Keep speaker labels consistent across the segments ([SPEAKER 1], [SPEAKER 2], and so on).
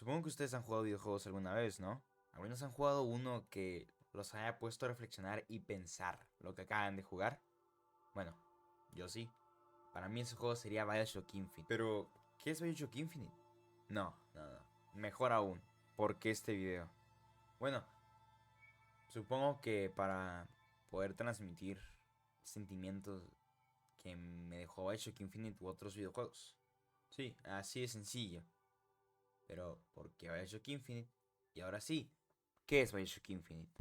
[SPEAKER 1] Supongo que ustedes han jugado videojuegos alguna vez, ¿no? Algunos han jugado uno que los haya puesto a reflexionar y pensar lo que acaban de jugar. Bueno, yo sí. Para mí ese juego sería BioShock Infinite. Pero, ¿qué es BioShock Infinite? No. Mejor aún, ¿por qué este video? Bueno, supongo que para poder transmitir sentimientos que me dejó BioShock Infinite u otros videojuegos. Sí, así de sencillo. Pero, ¿por qué BioShock Infinite? Y ahora sí, ¿qué es BioShock Infinite?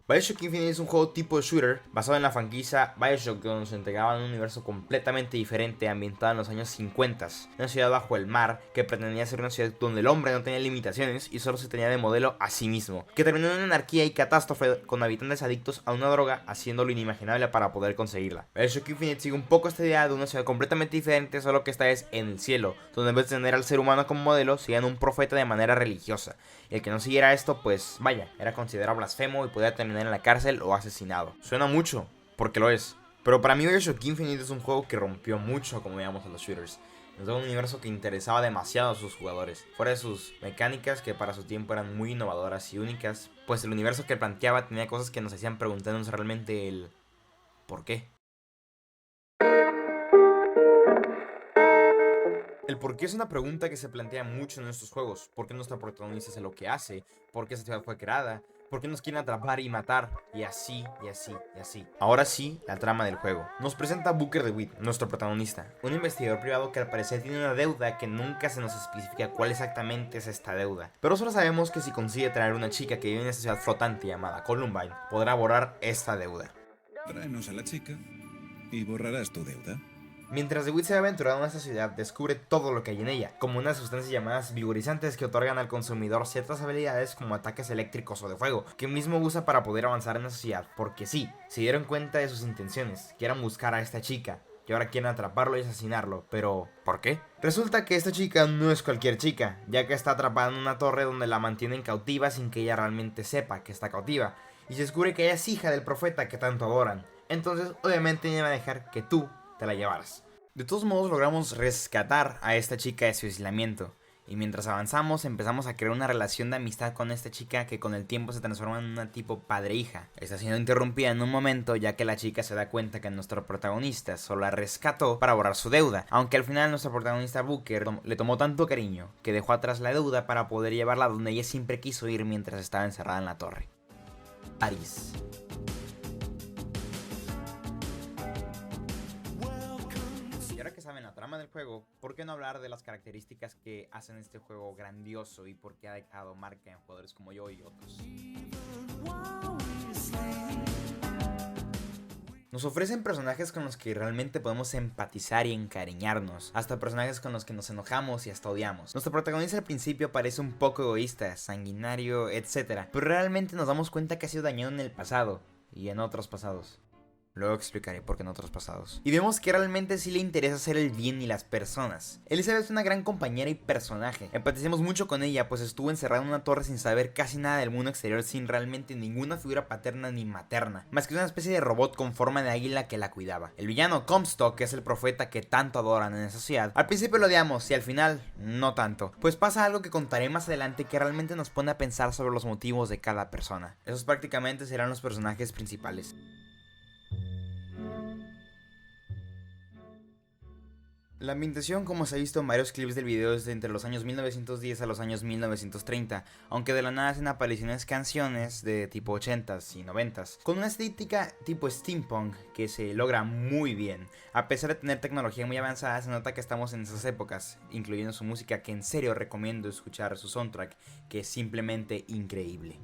[SPEAKER 1] BioShock Infinite es un juego tipo shooter basado en la franquicia BioShock, donde se integraba en un universo completamente diferente ambientado en los años 50, una ciudad bajo el mar que pretendía ser una ciudad donde el hombre no tenía limitaciones y solo se tenía de modelo a sí mismo, que terminó en anarquía y catástrofe con habitantes adictos a una droga haciendo lo inimaginable para poder conseguirla. BioShock Infinite sigue un poco esta idea de una ciudad completamente diferente, solo que esta vez en el cielo, donde en vez de tener al ser humano como modelo, seguían un profeta de manera religiosa. Y el que no siguiera esto, pues vaya, era considerado blasfemo y podía terminar en la cárcel o asesinado. Suena mucho, porque lo es. Pero para mí BioShock Infinite es un juego que rompió mucho como veíamos a los shooters. Nos da un universo que interesaba demasiado a sus jugadores. Fuera de sus mecánicas que para su tiempo eran muy innovadoras y únicas, pues el universo que planteaba tenía cosas que nos hacían preguntarnos realmente el ¿por qué? El por qué es una pregunta que se plantea mucho en estos juegos. ¿Por qué nuestra protagonista hace lo que hace? ¿Por qué esa ciudad fue creada? ¿Por qué nos quieren atrapar y matar? Y así, y así, y así. Ahora sí, la trama del juego. Nos presenta a Booker DeWitt, nuestro protagonista, un investigador privado que al parecer tiene una deuda que nunca se nos especifica cuál exactamente es esta deuda. Pero solo sabemos que si consigue traer una chica que vive en esta ciudad flotante llamada Columbine, podrá borrar esta deuda.
[SPEAKER 2] Tráenos a la chica y borrarás tu deuda.
[SPEAKER 1] Mientras DeWitt se ha aventurado en esta ciudad, descubre todo lo que hay en ella, como unas sustancias llamadas vigorizantes que otorgan al consumidor ciertas habilidades como ataques eléctricos o de fuego, que mismo usa para poder avanzar en la sociedad, porque sí, se dieron cuenta de sus intenciones, que eran buscar a esta chica, y ahora quieren atraparlo y asesinarlo, pero ¿por qué? Resulta que esta chica no es cualquier chica, ya que está atrapada en una torre donde la mantienen cautiva sin que ella realmente sepa que está cautiva, y se descubre que ella es hija del profeta que tanto adoran, entonces obviamente ella va a dejar que tú te la llevaras. De todos modos logramos rescatar a esta chica de su aislamiento. Y mientras avanzamos empezamos a crear una relación de amistad con esta chica que con el tiempo se transforma en una tipo padre-hija. Está siendo interrumpida en un momento ya que la chica se da cuenta que nuestro protagonista solo la rescató para borrar su deuda. Aunque al final nuestro protagonista Booker le tomó tanto cariño que dejó atrás la deuda para poder llevarla donde ella siempre quiso ir mientras estaba encerrada en la torre. París. Y ahora que saben la trama del juego, ¿por qué no hablar de las características que hacen este juego grandioso y por qué ha dejado marca en jugadores como yo y otros? Nos ofrecen personajes con los que realmente podemos empatizar y encariñarnos, hasta personajes con los que nos enojamos y hasta odiamos. Nuestro protagonista al principio parece un poco egoísta, sanguinario, etc., pero realmente nos damos cuenta que ha sido dañado en el pasado y en otros pasados. Luego explicaré por qué en otros pasados. Y vemos que realmente sí le interesa hacer el bien y las personas. Elizabeth es una gran compañera y personaje. Empaticemos mucho con ella, pues estuvo encerrada en una torre sin saber casi nada del mundo exterior, sin realmente ninguna figura paterna ni materna, más que una especie de robot con forma de águila que la cuidaba. El villano Comstock, que es el profeta que tanto adoran en esa sociedad, al principio lo odiamos y al final no tanto, pues pasa algo que contaré más adelante que realmente nos pone a pensar sobre los motivos de cada persona. Esos prácticamente serán los personajes principales. La ambientación, como se ha visto en varios clips del video, es de entre los años 1910 a los años 1930, aunque de la nada hacen apariciones canciones de tipo 80s y 90s, con una estética tipo steampunk que se logra muy bien. A pesar de tener tecnología muy avanzada, se nota que estamos en esas épocas, incluyendo su música, que en serio recomiendo escuchar su soundtrack, que es simplemente increíble.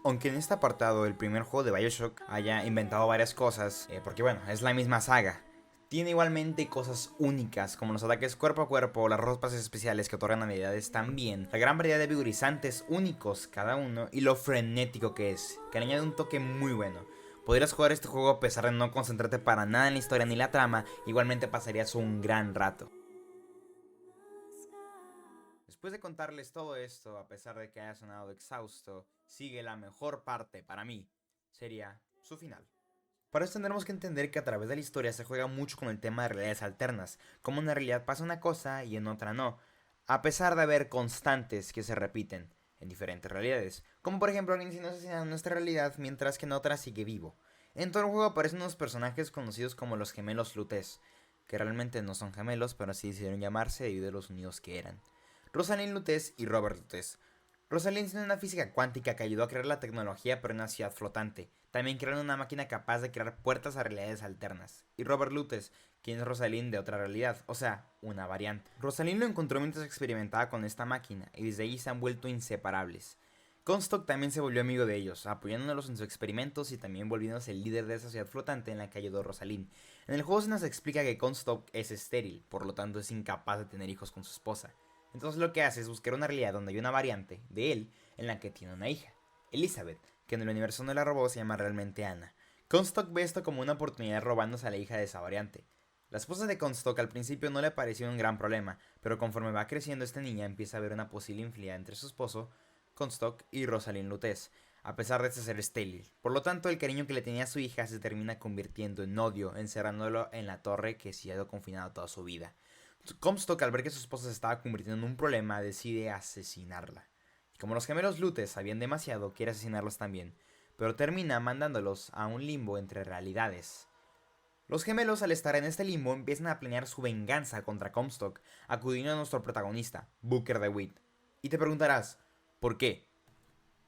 [SPEAKER 1] Aunque en este apartado el primer juego de BioShock haya inventado varias cosas, porque bueno, es la misma saga, tiene igualmente cosas únicas como los ataques cuerpo a cuerpo, las ropas especiales que otorgan habilidades también, la gran variedad de vigorizantes únicos cada uno y lo frenético que es, que le añade un toque muy bueno. Podrías jugar este juego a pesar de no concentrarte para nada en la historia ni la trama, igualmente pasarías un gran rato. Después de contarles todo esto, a pesar de que haya sonado exhausto, sigue la mejor parte para mí. Sería su final. Para eso tendremos que entender que a través de la historia se juega mucho con el tema de realidades alternas, como en una realidad pasa una cosa y en otra no, a pesar de haber constantes que se repiten en diferentes realidades, como por ejemplo alguien siendo asesinado en nuestra realidad mientras que en otra sigue vivo. En todo el juego aparecen unos personajes conocidos como los gemelos Lutes, que realmente no son gemelos, pero así decidieron llamarse debido a los unidos que eran. Rosalind Lutes y Robert Lutes. Rosalind tiene una física cuántica que ayudó a crear la tecnología para una ciudad flotante. También crearon una máquina capaz de crear puertas a realidades alternas. Y Robert Lutes, quien es Rosalind de otra realidad, o sea, una variante. Rosalind lo encontró mientras experimentaba con esta máquina, y desde ahí se han vuelto inseparables. Comstock también se volvió amigo de ellos, apoyándolos en sus experimentos y también volviéndose el líder de esa ciudad flotante en la que ayudó Rosalind. En el juego se nos explica que Comstock es estéril, por lo tanto es incapaz de tener hijos con su esposa. Entonces lo que hace es buscar una realidad donde hay una variante de él en la que tiene una hija, Elizabeth, que en el universo donde la robó se llama realmente Anna. Comstock ve esto como una oportunidad robándose a la hija de esa variante. La esposa de Comstock al principio no le pareció un gran problema, pero conforme va creciendo esta niña empieza a ver una posible infidelidad entre su esposo, Comstock, y Rosalind Lutes, a pesar de ser estéril. Por lo tanto, el cariño que le tenía a su hija se termina convirtiendo en odio, encerrándolo en la torre que se ha ido confinado toda su vida. Comstock, al ver que su esposa se estaba convirtiendo en un problema, decide asesinarla. Y como los gemelos Lutes sabían demasiado, quiere asesinarlos también, pero termina mandándolos a un limbo entre realidades. Los gemelos, al estar en este limbo, empiezan a planear su venganza contra Comstock, acudiendo a nuestro protagonista, Booker DeWitt. Y te preguntarás, ¿por qué?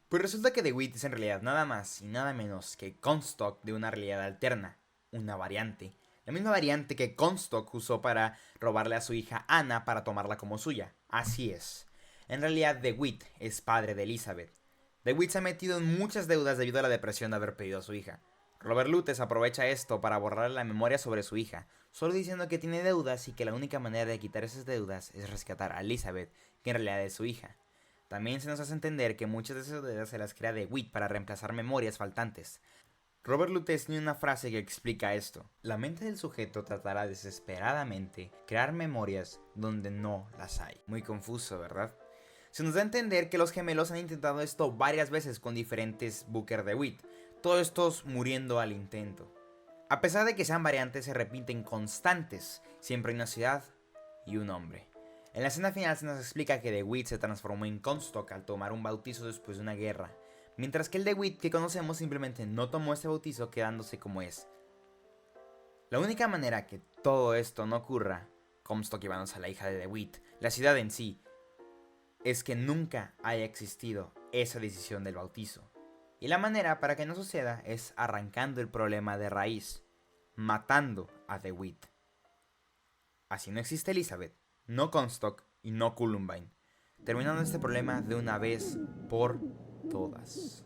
[SPEAKER 1] Pues resulta que DeWitt es en realidad nada más y nada menos que Comstock de una realidad alterna, una variante. La misma variante que Comstock usó para robarle a su hija Anna para tomarla como suya. Así es. En realidad DeWitt es padre de Elizabeth. DeWitt se ha metido en muchas deudas debido a la depresión de haber perdido a su hija. Robert Lutes aprovecha esto para borrarle la memoria sobre su hija, solo diciendo que tiene deudas y que la única manera de quitar esas deudas es rescatar a Elizabeth, que en realidad es su hija. También se nos hace entender que muchas de esas deudas se las crea DeWitt para reemplazar memorias faltantes. Robert Lutes tiene una frase que explica esto. La mente del sujeto tratará desesperadamente crear memorias donde no las hay. Muy confuso, ¿verdad? Se nos da a entender que los gemelos han intentado esto varias veces con diferentes Booker DeWitt, todos estos muriendo al intento. A pesar de que sean variantes, se repiten constantes, siempre hay una ciudad y un hombre. En la escena final se nos explica que DeWitt se transformó en Comstock al tomar un bautizo después de una guerra, mientras que el DeWitt que conocemos simplemente no tomó ese bautizo quedándose como es. La única manera que todo esto no ocurra, Comstock llevándose a la hija de DeWitt, la ciudad en sí, es que nunca haya existido esa decisión del bautizo. Y la manera para que no suceda es arrancando el problema de raíz, matando a DeWitt. Así no existe Elizabeth, no Comstock y no Columbine, terminando este problema de una vez por todas.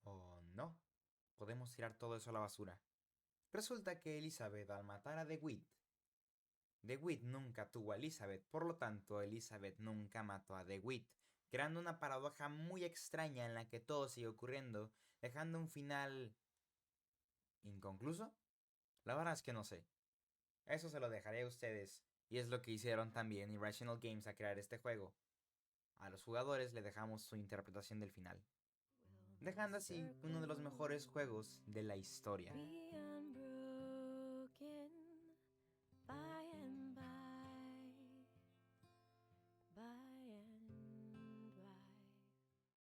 [SPEAKER 1] Oh no, podemos tirar todo eso a la basura. Resulta que Elizabeth al matar a DeWitt nunca tuvo a Elizabeth, por lo tanto Elizabeth nunca mató a DeWitt, creando una paradoja muy extraña en la que todo sigue ocurriendo, dejando un final inconcluso. La verdad es que no sé. Eso se lo dejaré a ustedes, y es lo que hicieron también Irrational Games a crear este juego. A los jugadores le dejamos su interpretación del final, dejando así uno de los mejores juegos de la historia.